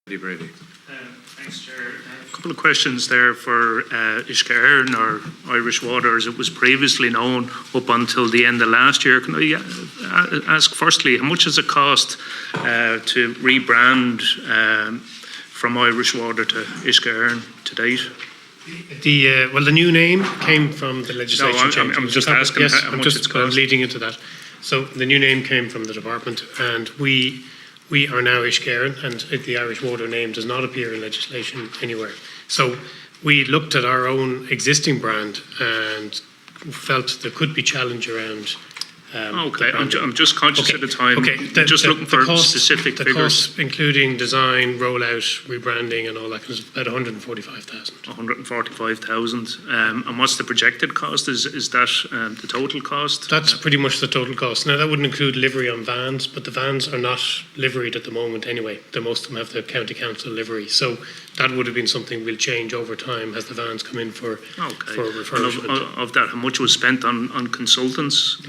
Brady. Thanks, Chair. A couple of questions there for Uisce Éireann, or Irish Water as it was previously known up until the end of last year. Can I ask firstly, how much has it cost to rebrand from Irish Water to Uisce Éireann to date? The new name came from the legislation change. I'm just asking yes, how much it's cost. leading into that. So the new name came from the department, and we are now Uisce Éireann, and the Irish Water name does not appear in legislation anywhere. So we looked at our own existing brand and felt there could be challenge around. Okay, I'm just conscious of the time. Okay, looking for specific the figures. cost, including design, rollout, rebranding, and all that, is about 145,000. 145,000. And what's the projected cost? Is that the total cost? That's pretty much the total cost. Now, that wouldn't include livery on vans, but the vans are not liveried at the moment anyway. Most of them have the county council livery. So that would have been something we'll change over time as the vans come in for refurbishment. Of that, how much was spent on consultants?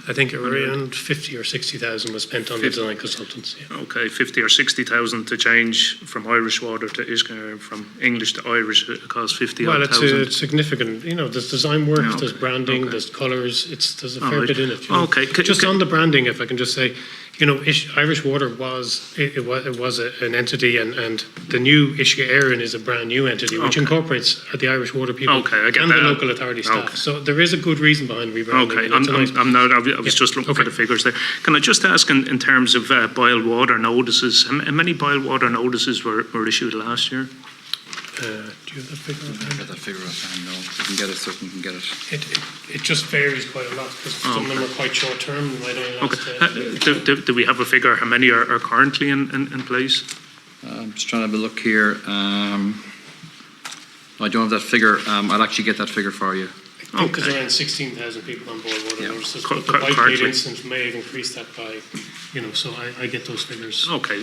I think around 50 or 60,000 was spent on the design consultants. Yeah. Okay, 50 or 60,000 to change from Irish Water to Uisce Éireann, from English to Irish. It costs 50,000. Well, it's significant. You know, there's design work, there's branding, there's colours. There's a fair bit in it. You know? Okay, just on the branding, if I can just say, you know, Irish Water was an entity, and the new Uisce Éireann is a brand new entity which incorporates the Irish Water people I get and that. the local authority staff. So there is a good reason behind rebranding. Okay, I was just looking for the figures there. Can I just ask, in terms of boil water notices, how many boil water notices were issued last year? Do you have that figure I don't get that figure offhand, no. If you can get it, certainly can get it. It just varies quite a lot, because some of them are quite short term. Do we have a figure how many are currently in place? I'm just trying to have a look here. I don't have that figure. I'll actually get that figure for you. I think there's around 16,000 people on boil water notices, but the Whitegate instance may have increased that by, you know, so I get those figures. Okay.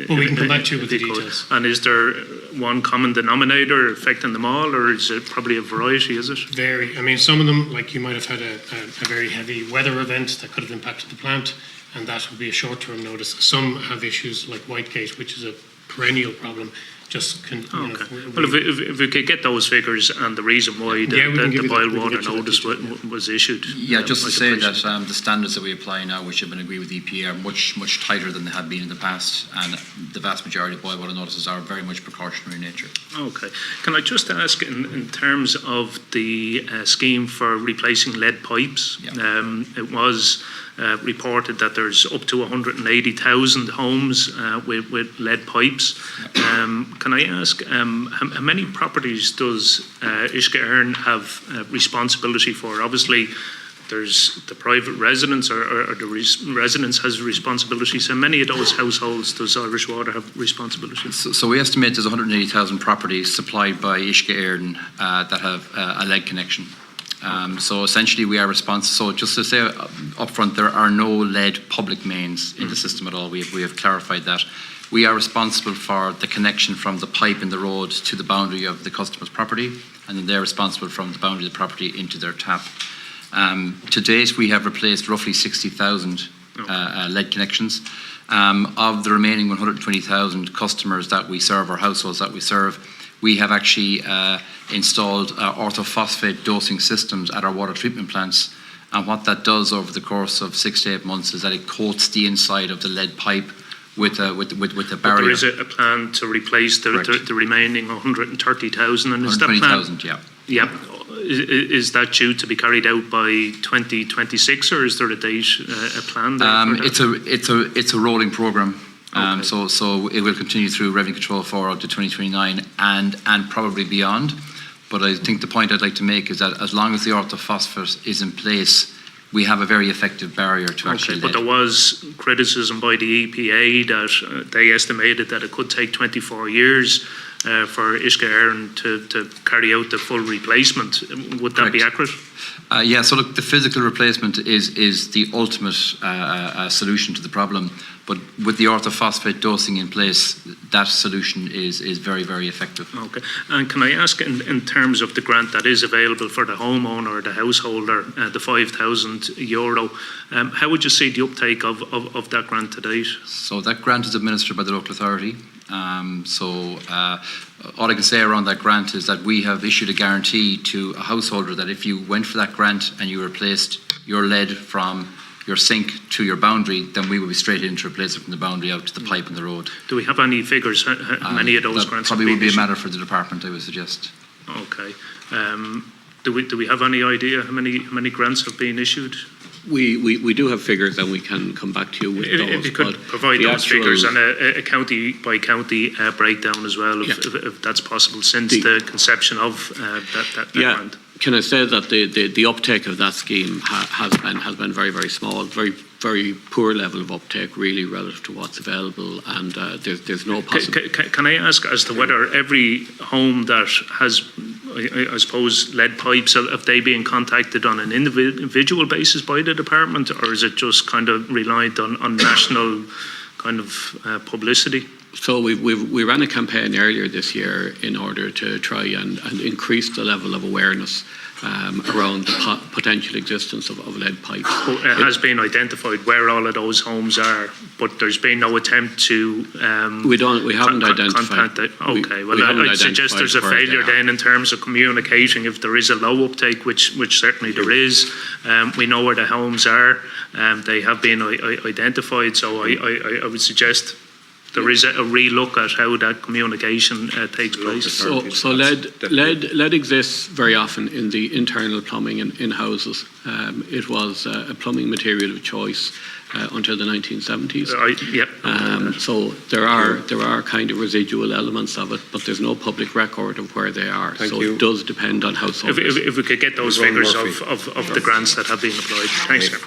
But we can come back to you with the details. And is there one common denominator affecting them all, or is it probably a variety, is it? Vary. I mean, some of them, like, you might have had a very heavy weather event that could have impacted the plant, and that would be a short-term notice. Some have issues like Whitegate, which is a perennial problem. Well, if we could get those figures and the reason why the boil water notice was issued. Yeah, just to say that the standards that we apply now, which have been agreed with EPA, are much tighter than they have been in the past, and the vast majority of boil water notices are very much precautionary in nature. Okay. Can I just ask, in terms of the scheme for replacing lead pipes, it was reported that there's up to 180,000 homes with lead pipes. Can I ask, how many properties does Uisce Éireann have responsibility for? Obviously, there's the private residents, or the residents has responsibility. So many of those households does Irish Water have responsibility? So we estimate there's 180,000 properties supplied by Uisce Éireann that have a lead connection. So essentially we are responsible. So just to say up front, there are no lead public mains in the system at all. We have clarified that. We are responsible for the connection from the pipe in the road to the boundary of the customer's property, and then they're responsible from the boundary of the property into their tap. To date, we have replaced roughly 60,000 lead connections. Of the remaining 120,000 customers that we serve, or households that we serve, we have actually installed orthophosphate dosing systems at our water treatment plants. And what that does over the course of 6 to 8 months is that it coats the inside of the lead pipe with a barrier. There is a plan to replace the remaining 130,000, and is that plan? 120,000, yeah. Yeah. Is that due to be carried out by 2026, or is there a date, a plan there? It's a rolling programme. Okay. So it will continue through revenue control for up to 2029 and probably beyond. But I think the point I'd like to make is that as long as the orthophosphate is in place, we have a very effective barrier to actually lead. But there was criticism by the EPA that they estimated that it could take 24 years for Uisce Éireann to carry out the full replacement. Would that be accurate? Yeah, so look, the physical replacement is the ultimate solution to the problem. But with the orthophosphate dosing in place, that solution is very, very effective. Okay. And can I ask, in terms of the grant that is available for the homeowner or the householder, the €5,000, how would you see the uptake of that grant to date? So that grant is administered by the local authority. All I can say around that grant is that we have issued a guarantee to a householder that if you went for that grant and you replaced your lead from your sink to your boundary, then we will be straight in to replace it from the boundary out to the pipe in the road. Do we have any figures, how many of those That grants probably have would been be a issued? matter for the department, I would suggest. Okay. Do we have any idea how many grants have been issued? We do have figures, and we can come back to you with those. If you could but provide the those actual- figures and a county by county breakdown as well, if that's possible, since the conception of that Yeah, grant. can I say that the uptake of that scheme has been very, very small, very poor level of uptake really relative to what's available, and there's no possibility. Can I ask as to whether every home that has, I suppose, lead pipes, have they been contacted on an individual basis by the department, or is it just kind of reliant on national kind of publicity? So we ran a campaign earlier this year in order to try and increase the level of awareness around the potential existence of lead pipes. It has been identified where all of those homes are, but there's been no attempt to We haven't identified. contact it. we- Okay, we well, haven't I'd suggest there's a identified where they failure are. then in terms of communicating. If there is a low uptake, which certainly there is, we know where the homes are. They have been identified, so I would suggest there is a relook at how that communication takes place. So lead exists very often in the internal plumbing in houses. It was a plumbing material of choice until the 1970s. So there are kind of residual elements of it, but there's no public record of where they are. It does depend on households. If we could get those Ron figures Murphy. of the grants that have been applied. Thanks, sir.